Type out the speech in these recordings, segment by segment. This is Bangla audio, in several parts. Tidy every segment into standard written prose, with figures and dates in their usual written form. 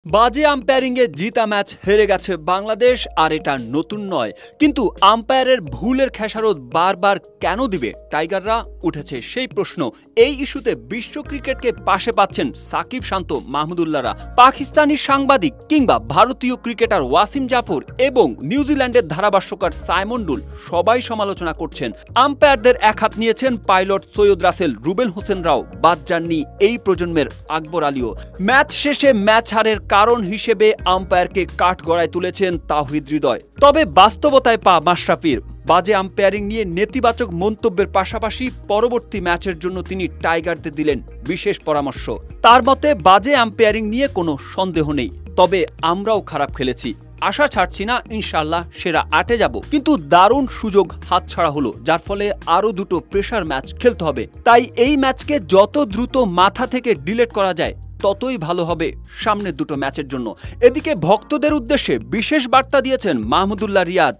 বাজে আম্পায়ারিংয়ে জিতা ম্যাচ হেরে গেছে বাংলাদেশ, আর এটা নতুন নয়। কিন্তু আম্পায়ারের ভুলের খেসারত বারবার কেন দিবে টাইগাররা, উঠেছে সেই প্রশ্ন। এই ইস্যুতে বিশ্ব ক্রিকেটকে পাশে পাচ্ছেন সাকিব, শান্ত, মাহমুদুল্লাহরা, পাকিস্তানি সাংবাদিক কিংবা ভারতীয় ক্রিকেটার ওয়াসিম জাফর এবং নিউজিল্যান্ডের ধারাভাষ্যকার সাইমন ডুল সবাই সমালোচনা করছেন। আম্পায়ারদের একহাত নিয়েছেন পাইলট সৈয়দ রাসেল, রুবেল হোসেন রাও, বাদ যাননি এই প্রজন্মের আকবর আলীও। ম্যাচ শেষে ম্যাচ হারের কারণ হিসেবে আম্পায়ারকে কাঠগড়ায় তুলেছেন তাওহিদ হৃদয়। তবে বাস্তবতায় পা মাশরাফির। বাজে আম্পায়ারিং নিয়ে নেতিবাচক মন্তব্যের পাশাপাশি পরবর্তী ম্যাচের জন্য তিনি টাইগারদের দিলেন বিশেষ পরামর্শ। তার মতে, বাজে আম্পায়ারিং নিয়ে কোনো সন্দেহ নেই, তবে আমরাও খারাপ খেলেছি, আশা ছাড়ছি না, ইনশাল্লাহ সেরা 8-এ যাব। কিন্তু দারুণ সুযোগ হাতছাড়া হলো, যার ফলে আরো দুটো প্রেশার ম্যাচ খেলতে হবে। তাই এই ম্যাচকে যত দ্রুত মাথা থেকে ডিলিট করা যায় ততই ভালো হবে সামনের দুটো ম্যাচের জন্য। এদিকে ভক্তদের উদ্দেশ্যে বিশেষ বার্তা দিয়েছেন মাহমুদুল্লাহ রিয়াদ।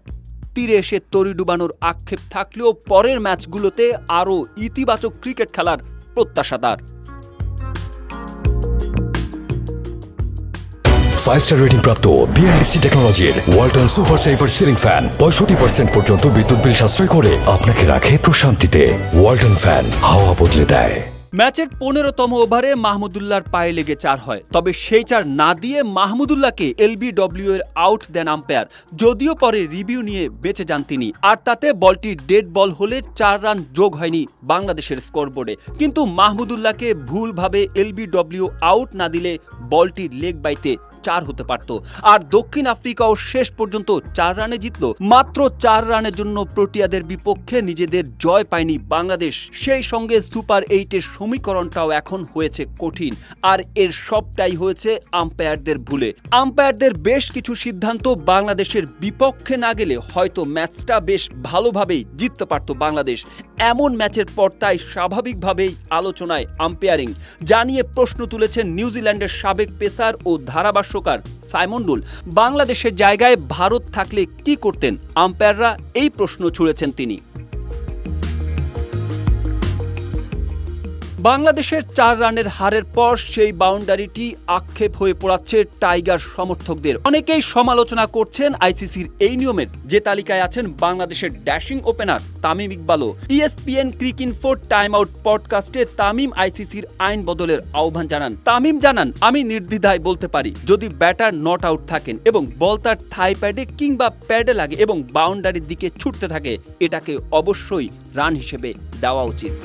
তীরে এসে তরি ডুবানোর আক্ষেপ থাকলেও পরের ম্যাচগুলোতে আরও ইতিবাচক ক্রিকেট খেলার প্রত্যাশা তার। 5-star রেটিং প্রাপ্ত BLDC টেকনোলজির Walton super saver ceiling fan 65% পর্যন্ত বিদ্যুৎ বিল সাশ্রয় করে আপনাকে রাখে প্রশান্তিতে। ওয়ালটন ফ্যান হাওয়া বদলে দেয়। ম্যাচের 15তম ওভারে মাহমুদুল্লাহর পায়ে লেগে 4 হয়, তবে সেই 4 না দিয়ে মাহমুদুল্লাহকে LBW এর আউট দেন আম্পায়ার। যদিও পরে রিভিউ নিয়ে বেঁচে যান তিনি, আর তাতে বলটি ডেড বল হলে 4 রান যোগ হয়নি বাংলাদেশের স্কোরবোর্ডে। কিন্তু মাহমুদুল্লাহকে ভুলভাবে LBW আউট না দিলে বলটি লেগ বাইতে 4 হতে পারত। আর দক্ষিণ আফ্রিকাও শেষ পর্যন্ত 4 রানে জিতল। মাত্র 4 রানের জন্য প্রোটিয়াদের বিপক্ষে নিজেদের জয় পায়নি বাংলাদেশ। সেই সঙ্গে সুপার 8-এর সমীকরণটাও এখন হয়েছে কঠিন, আর এর সবটাই হয়েছে আম্পায়ারদের ভুলে। আম্পায়ারদের বেশ কিছু সিদ্ধান্ত বাংলাদেশের বিপক্ষে না গেলে হয়তো ম্যাচটা বেশ ভালোভাবেই জিততে পারত বাংলাদেশ। এমন ম্যাচের পর তাই স্বাভাবিকভাবেই আলোচনায় আম্পায়ারিং, যা নিয়ে প্রশ্ন তুলেছেন নিউজিল্যান্ডের সাবেক পেসার ও ধারাভাষ্যকার সাইমন ডুল। বাংলাদেশের জায়গায় ভারত থাকলে কি করতেন আম্পায়াররা, এই প্রশ্ন ছুড়েছেন তিনি। বাংলাদেশের 4 রানের হারের পর সেই বাউন্ডারিটি আক্ষেপ হয়ে পড়াচ্ছে টাইগার সমর্থকদের। অনেকেই সমালোচনা করছেন আইসিসির এই নিয়মের, যে তালিকায় আছেন বাংলাদেশের ড্যাশিং ওপেনার তামিম ইকবালও। ESPN ক্রিকইনফো টাইম আউট পডকাস্টে তামিম আইসিসির আইন বদলের আহ্বান জানান। তামিম জানান, আমি নির্দ্বিধায় বলতে পারি, যদি ব্যাটার নট আউট থাকেন এবং বল তার থাই প্যাডে কিংবা প্যাডে লাগে এবং বাউন্ডারির দিকে ছুটতে থাকে, এটাকে অবশ্যই রান হিসেবে দেওয়া উচিত।